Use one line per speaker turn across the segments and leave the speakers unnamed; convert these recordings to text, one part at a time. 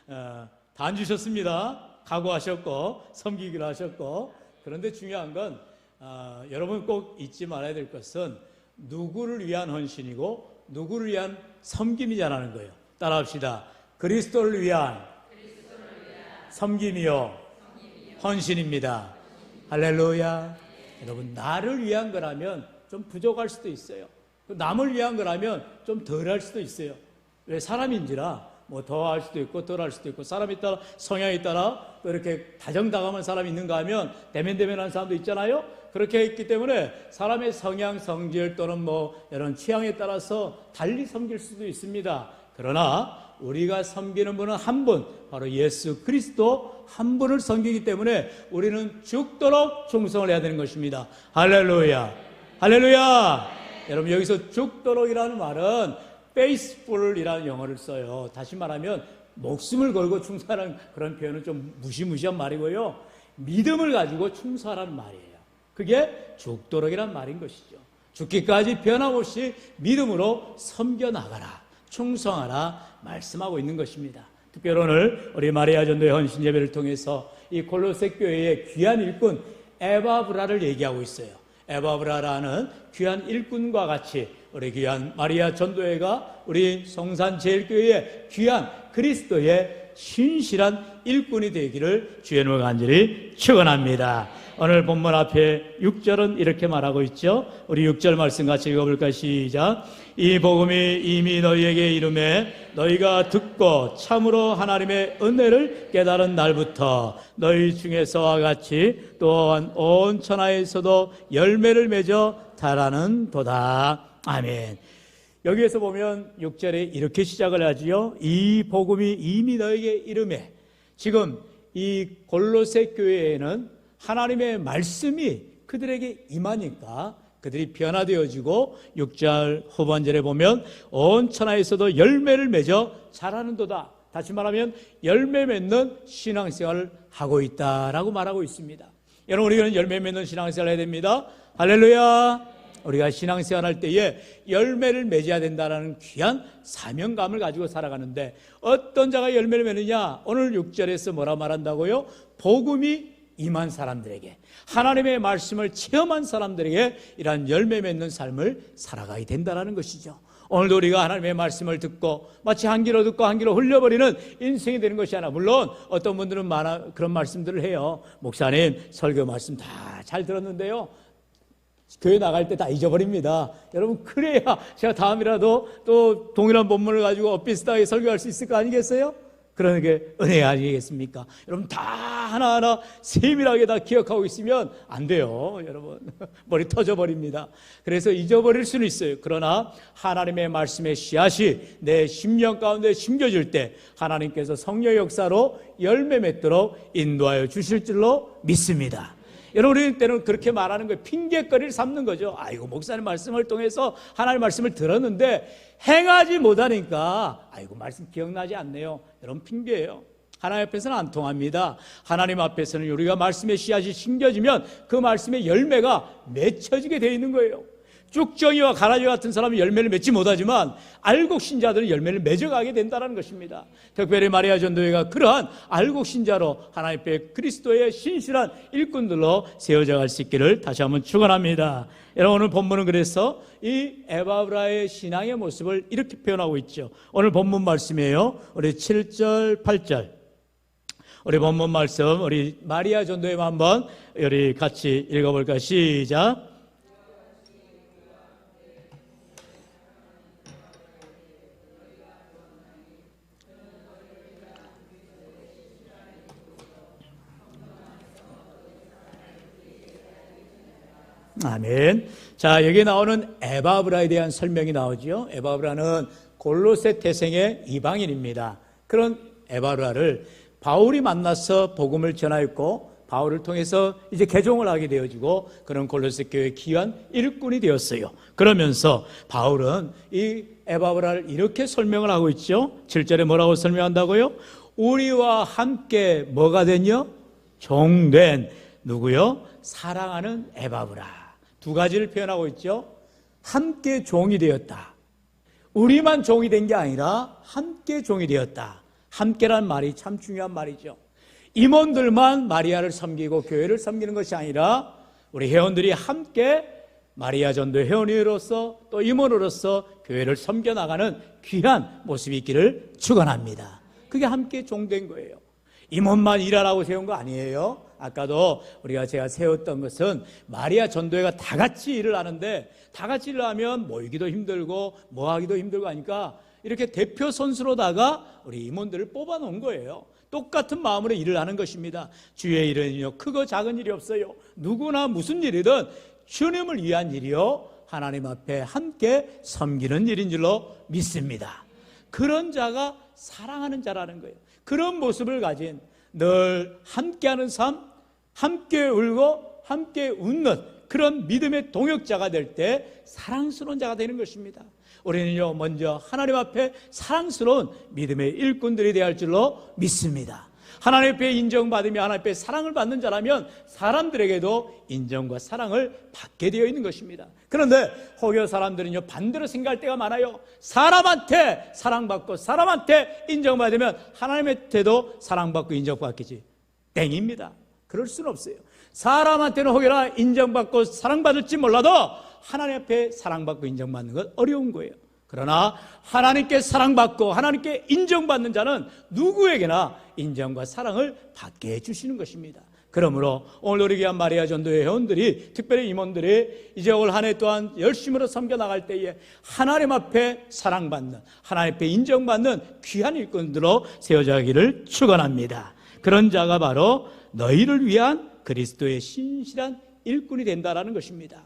다 주셨습니다. 각오하셨고 섬기기로 하셨고. 그런데 중요한 건 여러분 꼭 잊지 말아야 될 것은 누구를 위한 헌신이고 누구를 위한 섬김이자라는 거예요. 따라합시다. 그리스도를 위한 섬김이요 헌신입니다. 할렐루야. 여러분, 나를 위한 거라면 좀 부족할 수도 있어요. 남을 위한 거라면 좀 덜할 수도 있어요. 왜? 사람인지라 뭐 더 할 수도 있고 덜 할 수도 있고, 사람에 따라, 성향에 따라 또 이렇게 다정다감한 사람이 있는가 하면 대면대면한 사람도 있잖아요. 그렇게 있기 때문에 사람의 성향, 성질 또는 뭐 이런 취향에 따라서 달리 섬길 수도 있습니다. 그러나 우리가 섬기는 분은 한 분, 바로 예수 그리스도 한 분을 섬기기 때문에 우리는 죽도록 충성을 해야 되는 것입니다. 할렐루야. 할렐루야. 여러분, 여기서 죽도록이라는 말은 faithful이라는 영어를 써요. 다시 말하면 목숨을 걸고 충성하는 그런 표현은 좀 무시무시한 말이고요. 믿음을 가지고 충성하라는 말이에요. 그게 죽도록이란 말인 것이죠. 죽기까지 변함없이 믿음으로 섬겨나가라, 충성하라 말씀하고 있는 것입니다. 특별히 오늘 우리 마리아 전도의 헌신 예배를 통해서 이 골로새 교회의 귀한 일꾼 에바브라를 얘기하고 있어요. 에바브라라는 귀한 일꾼과 같이 우리 귀한 마리아 전도회가 우리 성산제일교회의 귀한 그리스도의 신실한 일꾼이 되기를 주의 이름으로 간절히 축원합니다. 오늘 본문 앞에 6절은 이렇게 말하고 있죠. 우리 6절 말씀 같이 읽어볼까? 시작. 이 복음이 이미 너희에게 이름에 너희가 듣고 참으로 하나님의 은혜를 깨달은 날부터 너희 중에서와 같이 또한 온 천하에서도 열매를 맺어 자라는 도다. 아멘. 여기에서 보면 6절에 이렇게 시작을 하지요. 이 복음이 이미 너에게 이름에. 지금 이 골로새 교회에는 하나님의 말씀이 그들에게 임하니까 그들이 변화되어지고 6절 후반절에 보면 온 천하에서도 열매를 맺어 자라는도다. 다시 말하면 열매 맺는 신앙생활을 하고 있다라고 말하고 있습니다. 여러분, 우리는 열매 맺는 신앙생활을 해야 됩니다. 할렐루야. 우리가 신앙생활 할 때에 열매를 맺어야 된다는 귀한 사명감을 가지고 살아가는데 어떤 자가 열매를 맺느냐? 오늘 6절에서 뭐라 말한다고요? 복음이 임한 사람들에게, 하나님의 말씀을 체험한 사람들에게 이러한 열매 맺는 삶을 살아가야 된다는 것이죠. 오늘도 우리가 하나님의 말씀을 듣고 마치 한 귀로 듣고 한 귀로 흘려버리는 인생이 되는 것이 아니라, 물론 어떤 분들은 그런 말씀들을 해요. 목사님, 설교 말씀 다 잘 들었는데요, 교회 나갈 때 다 잊어버립니다. 여러분, 그래야 제가 다음이라도 또 동일한 본문을 가지고 비슷하게 설교할 수 있을 거 아니겠어요? 그런 게 은혜 아니겠습니까? 여러분, 다 하나하나 세밀하게 다 기억하고 있으면 안 돼요. 여러분, 머리 터져버립니다. 그래서 잊어버릴 수는 있어요. 그러나 하나님의 말씀의 씨앗이 내 심령 가운데 심겨질 때 하나님께서 성령의 역사로 열매 맺도록 인도하여 주실 줄로 믿습니다. 여러분, 우리 때는 그렇게 말하는 거예요. 핑계거리를 삼는 거죠. 아이고, 목사님 말씀을 통해서 하나님 말씀을 들었는데 행하지 못하니까 아이고, 말씀 기억나지 않네요. 여러분, 핑계예요. 하나님 앞에서는 안 통합니다. 하나님 앞에서는 우리가 말씀의 씨앗이 심겨지면 그 말씀의 열매가 맺혀지게 되어 있는 거예요. 쭉정이와 가라지 같은 사람은 열매를 맺지 못하지만 알곡 신자들은 열매를 맺어가게 된다는 것입니다. 특별히 마리아 전도회가 그러한 알곡 신자로 하나님 앞에 그리스도의 신실한 일꾼들로 세워져 갈 수 있기를 다시 한번 축원합니다. 여러분, 오늘 본문은 그래서 이 에바브라의 신앙의 모습을 이렇게 표현하고 있죠. 오늘 본문 말씀이에요. 우리 7절, 8절. 우리 본문 말씀, 우리 마리아 전도회 한번 우리 같이 읽어볼까? 시작. 아멘. 자, 여기 나오는 에바브라에 대한 설명이 나오죠. 에바브라는 골로새 태생의 이방인입니다. 그런 에바브라를 바울이 만나서 복음을 전하였고 바울을 통해서 이제 개종을 하게 되어지고 그런 골로새 교회의 귀한 일꾼이 되었어요. 그러면서 바울은 이 에바브라를 이렇게 설명을 하고 있죠. 7절에 뭐라고 설명한다고요? 우리와 함께 뭐가 됐냐? 종된 누구요? 사랑하는 에바브라. 두 가지를 표현하고 있죠. 함께 종이 되었다. 우리만 종이 된 게 아니라 함께 종이 되었다. 함께란 말이 참 중요한 말이죠. 임원들만 마리아를 섬기고 교회를 섬기는 것이 아니라 우리 회원들이 함께 마리아 전도 회원으로서 또 임원으로서 교회를 섬겨나가는 귀한 모습이 있기를 축원합니다. 그게 함께 종된 거예요. 임원만 일하라고 세운 거 아니에요. 아까도 제가 세웠던 것은 마리아 전도회가 다 같이 일을 하는데, 다 같이 일을 하면 모이기도 힘들고 뭐 하기도 힘들고 하니까 이렇게 대표 선수로다가 우리 임원들을 뽑아 놓은 거예요. 똑같은 마음으로 일을 하는 것입니다. 주의 일은요, 크고 작은 일이 없어요. 누구나 무슨 일이든 주님을 위한 일이요, 하나님 앞에 함께 섬기는 일인 줄로 믿습니다. 그런 자가 사랑하는 자라는 거예요. 그런 모습을 가진, 늘 함께하는 삶, 함께 울고 함께 웃는 그런 믿음의 동역자가 될 때 사랑스러운 자가 되는 것입니다. 우리는요, 먼저 하나님 앞에 사랑스러운 믿음의 일꾼들이 되어야 할 줄로 믿습니다. 하나님 앞에 인정받으며 하나님 앞에 사랑을 받는 자라면 사람들에게도 인정과 사랑을 받게 되어 있는 것입니다. 그런데 혹여 사람들은요, 반대로 생각할 때가 많아요. 사람한테 사랑받고 사람한테 인정받으면 하나님한테도 사랑받고 인정받겠지. 땡입니다. 그럴 수는 없어요. 사람한테는 혹여나 인정받고 사랑받을지 몰라도 하나님 앞에 사랑받고 인정받는 건 어려운 거예요. 그러나 하나님께 사랑받고 하나님께 인정받는 자는 누구에게나 인정과 사랑을 받게 해주시는 것입니다. 그러므로 오늘 우리 귀한 마리아 전도회 회원들이, 특별히 임원들이 이제 올 한 해 또한 열심으로 섬겨나갈 때에 하나님 앞에 사랑받는, 하나님 앞에 인정받는 귀한 일꾼들로 세워져가기를 축원합니다. 그런 자가 바로 너희를 위한 그리스도의 신실한 일꾼이 된다라는 것입니다.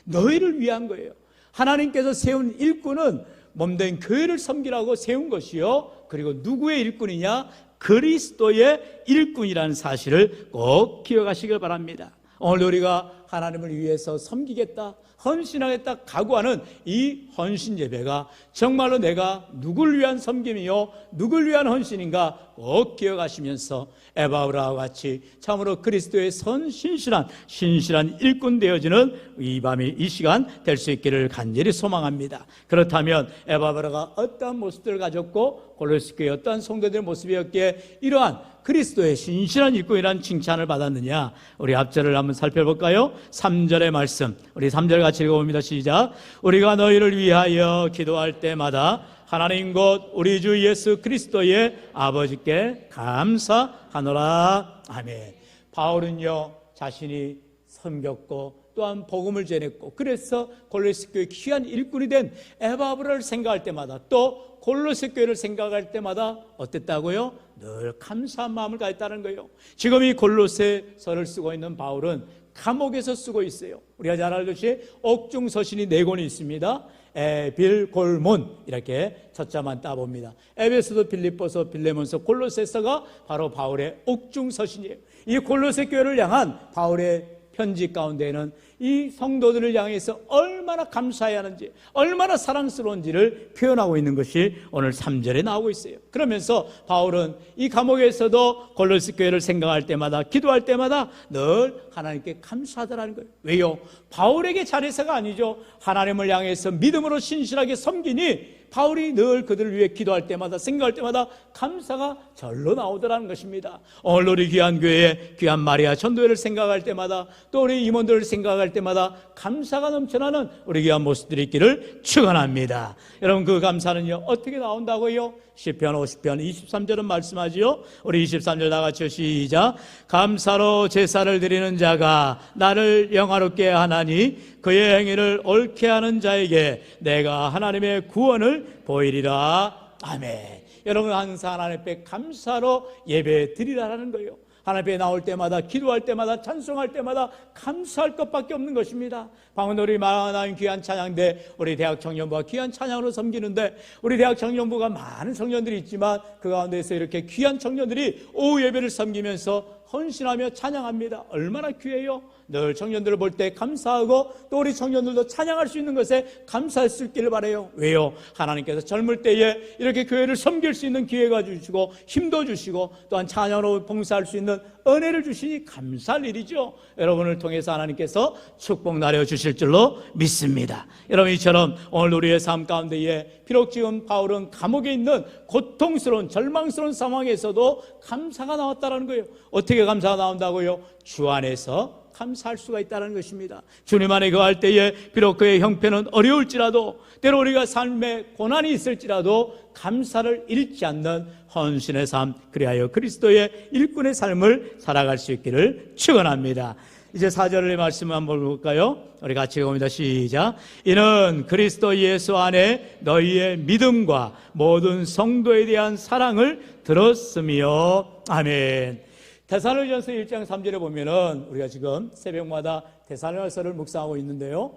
너희를 위한 거예요. 하나님께서 세운 일꾼은 몸된 교회를 섬기라고 세운 것이요, 그리고 누구의 일꾼이냐? 그리스도의 일꾼이라는 사실을 꼭 기억하시길 바랍니다. 오늘 우리가 하나님을 위해서 섬기겠다, 헌신하겠다 각오하는 이 헌신 예배가 정말로 내가 누굴 위한 섬김이요, 누굴 위한 헌신인가 꼭 기억하시면서 에바브라와 같이 참으로 그리스도의 신실한 일꾼 되어지는 이 밤이, 이 시간 될 수 있기를 간절히 소망합니다. 그렇다면 에바브라가 어떠한 모습들을 가졌고 골로새 교회의 어떠한 성도들의 모습이었기에 이러한 그리스도의 신실한 일꾼이라는 칭찬을 받았느냐? 우리 앞절을 한번 살펴볼까요? 3절의 말씀, 우리 3절 같이 읽어봅니다. 시작. 우리가 너희를 위하여 기도할 때마다 하나님 곧 우리 주 예수 그리스도의 아버지께 감사하노라. 아멘. 바울은요, 자신이 섬겼고 또한 복음을 전했고, 그래서 골로새 교회 귀한 일꾼이 된 에바브라를 생각할 때마다, 또 골로새 교회를 생각할 때마다 어땠다고요? 늘 감사한 마음을 가졌다는 거예요. 지금 이 골로새서를 쓰고 있는 바울은 감옥에서 쓰고 있어요. 우리가 잘 알듯이 옥중 서신이 4권이 있습니다. 에빌골몬, 이렇게 첫자만 따봅니다. 에베소서, 빌립보서, 빌레몬서, 골로새서가 바로 바울의 옥중 서신이에요. 이 골로새 교회를 향한 바울의 편지 가운데에는 이 성도들을 향해서 얼마나 감사해야 하는지, 얼마나 사랑스러운지를 표현하고 있는 것이 오늘 3절에 나오고 있어요. 그러면서 바울은 이 감옥에서도 골로새 교회를 생각할 때마다, 기도할 때마다 늘 하나님께 감사하더라는 거예요. 왜요? 바울에게 잘해서가 아니죠. 하나님을 향해서 믿음으로 신실하게 섬기니 바울이 늘 그들을 위해 기도할 때마다, 생각할 때마다 감사가 절로 나오더라는 것입니다. 오늘 우리 귀한 교회에 귀한 마리아 전도회를 생각할 때마다, 또 우리 임원들을 생각할 때마다 감사가 넘쳐나는 우리 귀한 모습들이 있기를 축원합니다. 여러분, 그 감사는요, 어떻게 나온다고요? 시편 50편 23절은 말씀하지요. 우리 23절 다 같이 시작. 감사로 제사를 드리는 자가 나를 영화롭게 하나니 그의 행위를 옳게 하는 자에게 내가 하나님의 구원을 보이리라. 아멘. 여러분, 항상 하나님 앞에 감사로 예배 드리라는 거예요. 하나님 앞에 나올 때마다, 기도할 때마다, 찬송할 때마다 감사할 것밖에 없는 것입니다. 방금 우리 만나는 귀한 찬양대, 우리 대학 청년부가 귀한 찬양으로 섬기는데, 우리 대학 청년부가 많은 청년들이 있지만 그 가운데서 이렇게 귀한 청년들이 오후 예배를 섬기면서 헌신하며 찬양합니다. 얼마나 귀해요. 늘 청년들을 볼 때 감사하고 또 우리 청년들도 찬양할 수 있는 것에 감사할 수 있기를 바라요. 왜요? 하나님께서 젊을 때에 이렇게 교회를 섬길 수 있는 기회가 주시고 힘도 주시고 또한 찬양으로 봉사할 수 있는 은혜를 주시니 감사할 일이죠. 여러분을 통해서 하나님께서 축복 나려 주실 줄로 믿습니다. 여러분, 이처럼 오늘 우리의 삶 가운데에 비록 지금 바울은 감옥에 있는 고통스러운 절망스러운 상황에서도 감사가 나왔다는 거예요. 어떻게 감사가 나온다고요? 주 안에서 감사할 수가 있다는 것입니다. 주님 안에 거할 때에 비록 그의 형편은 어려울지라도, 때로 우리가 삶에 고난이 있을지라도 감사를 잃지 않는 헌신의 삶, 그리하여 그리스도의 일꾼의 삶을 살아갈 수 있기를 축원합니다. 이제 4절의 말씀을 한번 볼까요? 우리 같이 읽어봅니다. 시작. 이는 그리스도 예수 안에 너희의 믿음과 모든 성도에 대한 사랑을 들었으며. 아멘. 데살로니가전서 1장 3절에 보면은 우리가 지금 새벽마다 데살로니가서를 묵상하고 있는데요.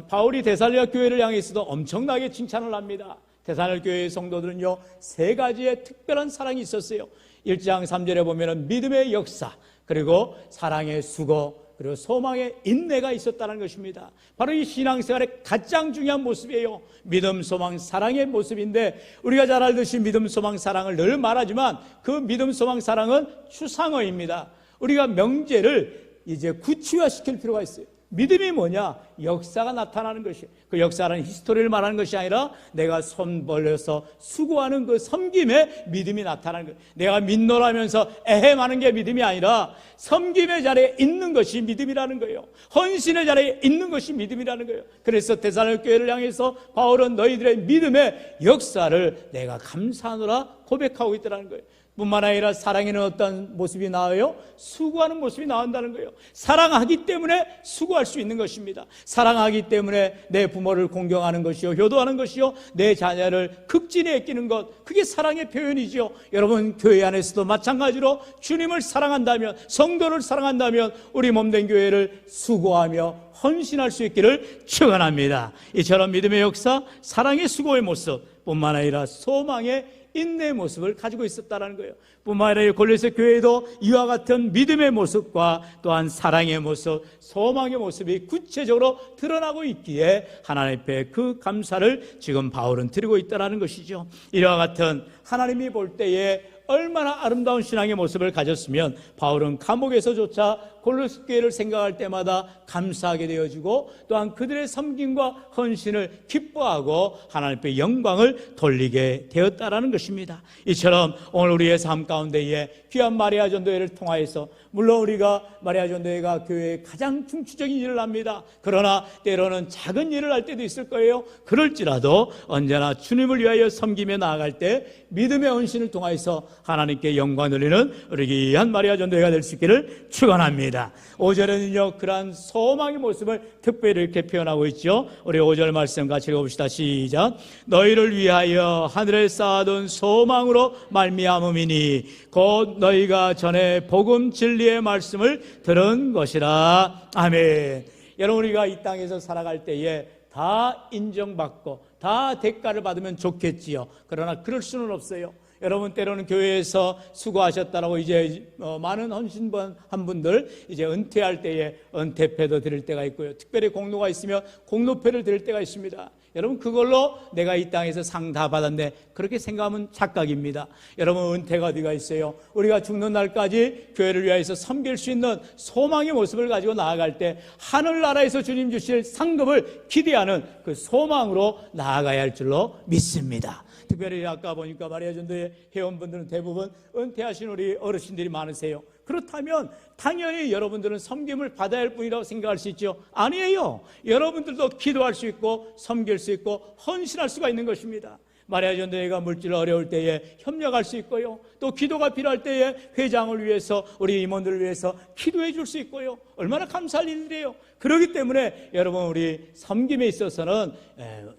바울이 데살로니가 교회를 향해서도 엄청나게 칭찬을 합니다. 데살로니가 교회의 성도들은요, 3가지의 특별한 사랑이 있었어요. 1장 3절에 보면은 믿음의 역사, 그리고 사랑의 수고, 그리고 소망의 인내가 있었다는 것입니다. 바로 이 신앙생활의 가장 중요한 모습이에요. 믿음, 소망, 사랑의 모습인데, 우리가 잘 알듯이 믿음, 소망, 사랑을 늘 말하지만 그 믿음, 소망, 사랑은 추상어입니다. 우리가 명제를 이제 구체화시킬 필요가 있어요. 믿음이 뭐냐? 역사가 나타나는 것이에요. 그 역사는 히스토리를 말하는 것이 아니라 내가 손 벌려서 수고하는 그 섬김에 믿음이 나타나는 거예요. 내가 믿노라면서 에헴하는 게 믿음이 아니라 섬김의 자리에 있는 것이 믿음이라는 거예요. 헌신의 자리에 있는 것이 믿음이라는 거예요. 그래서 데살로니가 교회를 향해서 바울은 너희들의 믿음의 역사를 내가 감사하노라 고백하고 있다는 거예요. 뿐만 아니라 사랑에는 어떤 모습이 나와요? 수고하는 모습이 나온다는 거예요. 사랑하기 때문에 수고할 수 있는 것입니다. 사랑하기 때문에 내 부모를 공경하는 것이요, 효도하는 것이요, 내 자녀를 극진히 아끼는 것, 그게 사랑의 표현이죠. 여러분, 교회 안에서도 마찬가지로 주님을 사랑한다면, 성도를 사랑한다면 우리 몸된 교회를 수고하며 헌신할 수 있기를 축원합니다. 이처럼 믿음의 역사, 사랑의 수고의 모습 뿐만 아니라 소망의 인내의 모습을 가지고 있었다는 거예요. 뿐만 아니라 골로새 교회도 이와 같은 믿음의 모습과 또한 사랑의 모습, 소망의 모습이 구체적으로 드러나고 있기에 하나님 앞에 그 감사를 지금 바울은 드리고 있다는 것이죠. 이와 같은 하나님이 볼 때에 얼마나 아름다운 신앙의 모습을 가졌으면 바울은 감옥에서조차 골로새 교회를 생각할 때마다 감사하게 되어지고 또한 그들의 섬김과 헌신을 기뻐하고 하나님 앞에 영광을 돌리게 되었다라는 것입니다. 이처럼 오늘 우리의 삶 가운데에 귀한 마리아 전도회를 통하여서, 물론 우리가 마리아 전도회가 교회에 가장 중추적인 일을 합니다. 그러나 때로는 작은 일을 할 때도 있을 거예요. 그럴지라도 언제나 주님을 위하여 섬기며 나아갈 때 믿음의 헌신을 통하여서 하나님께 영광 돌리는 우리 귀한 마리아 전도회가 될 수 있기를 축원합니다. 5절에는요, 그러한 소망의 모습을 특별히 이렇게 표현하고 있죠. 우리 5절 말씀 같이 읽어봅시다. 시작. 너희를 위하여 하늘에 쌓아둔 소망으로 말미암음이니 곧 너희가 전에 복음 진리의 말씀을 들은 것이라. 아멘. 여러분, 우리가 이 땅에서 살아갈 때에 다 인정받고 다 대가를 받으면 좋겠지요. 그러나 그럴 수는 없어요. 여러분, 때로는 교회에서 수고하셨다라고 이제 많은 헌신한 분들 이제 은퇴할 때에 은퇴패도 드릴 때가 있고요. 특별히 공로가 있으면 공로패를 드릴 때가 있습니다. 여러분, 그걸로 내가 이 땅에서 상 다 받았네, 그렇게 생각하면 착각입니다. 여러분, 은퇴가 어디가 있어요? 우리가 죽는 날까지 교회를 위해서 섬길 수 있는 소망의 모습을 가지고 나아갈 때 하늘나라에서 주님 주실 상급을 기대하는 그 소망으로 나아가야 할 줄로 믿습니다. 특별히 아까 보니까 마리아 전도회 회원분들은 대부분 은퇴하신 우리 어르신들이 많으세요. 그렇다면 당연히 여러분들은 섬김을 받아야 할 뿐이라고 생각할 수 있죠. 아니에요. 여러분들도 기도할 수 있고 섬길 수 있고 헌신할 수가 있는 것입니다. 마리아 전도회가 물질 어려울 때에 협력할 수 있고요. 또 기도가 필요할 때에 회장을 위해서, 우리 임원들을 위해서 기도해 줄 수 있고요. 얼마나 감사할 일이에요. 그렇기 때문에 여러분, 우리 섬김에 있어서는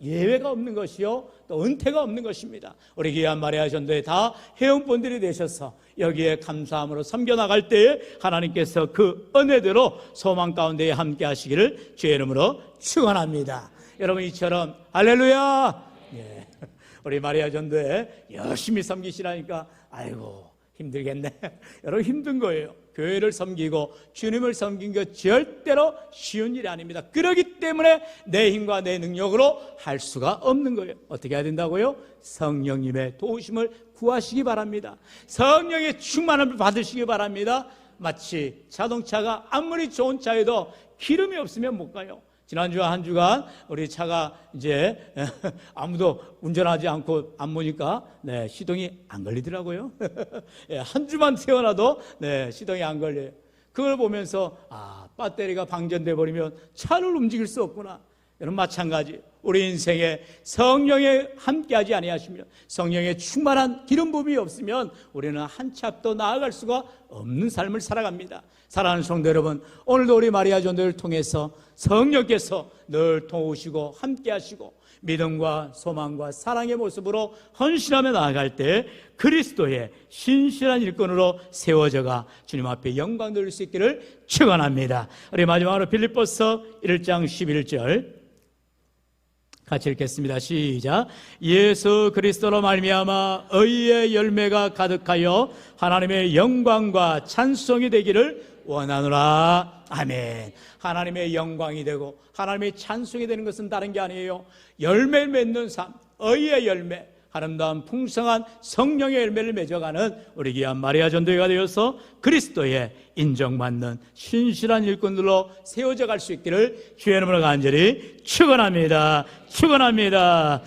예외가 없는 것이요, 또 은퇴가 없는 것입니다. 우리 귀한 마리아 전도회 다 회원분들이 되셔서 여기에 감사함으로 섬겨나갈 때에 하나님께서 그 은혜대로 소망 가운데 함께 하시기를 주의 이름으로 축원합니다. 여러분, 이처럼 할렐루야. 예. 우리 마리아 전도회 열심히 섬기시라니까 아이고 힘들겠네. 여러분 힘든 거예요. 교회를 섬기고 주님을 섬긴 것 절대로 쉬운 일이 아닙니다. 그렇기 때문에 내 힘과 내 능력으로 할 수가 없는 거예요. 어떻게 해야 된다고요? 성령님의 도우심을 구하시기 바랍니다. 성령의 충만함을 받으시기 바랍니다. 마치 자동차가 아무리 좋은 차에도 기름이 없으면 못 가요. 지난주 한 주간 우리 차가 이제 아무도 운전하지 않고 안 보니까 시동이 안 걸리더라고요. 한 주만 태어나도 시동이 안 걸려요. 그걸 보면서 배터리가 방전돼 버리면 차를 움직일 수 없구나. 여러분 마찬가지 우리 인생에 성령에 함께하지 아니하시면 성령의 충만한 기름 부음이 없으면 우리는 한 치 앞도 나아갈 수가 없는 삶을 살아갑니다. 사랑하는 성도 여러분, 오늘도 우리 마리아 전도를 통해서 성령께서 늘 도우시고 함께하시고 믿음과 소망과 사랑의 모습으로 헌신하며 나아갈 때 그리스도의 신실한 일꾼으로 세워져가 주님 앞에 영광 돌릴 수 있기를 축원합니다. 우리 마지막으로 빌립보서 1장 11절 같이 읽겠습니다. 시작. 예수 그리스도로 말미암아 의의 열매가 가득하여 하나님의 영광과 찬송이 되기를 원하노라. 아멘. 하나님의 영광이 되고 하나님의 찬송이 되는 것은 다른 게 아니에요. 열매를 맺는 삶, 의의 열매, 아름다운 풍성한 성령의 열매를 맺어가는 우리 귀한 마리아 전도회가 되어서 그리스도의 인정받는 신실한 일꾼들로 세워져 갈 수 있기를 주의 이름으로 간절히 축원합니다. 축원합니다.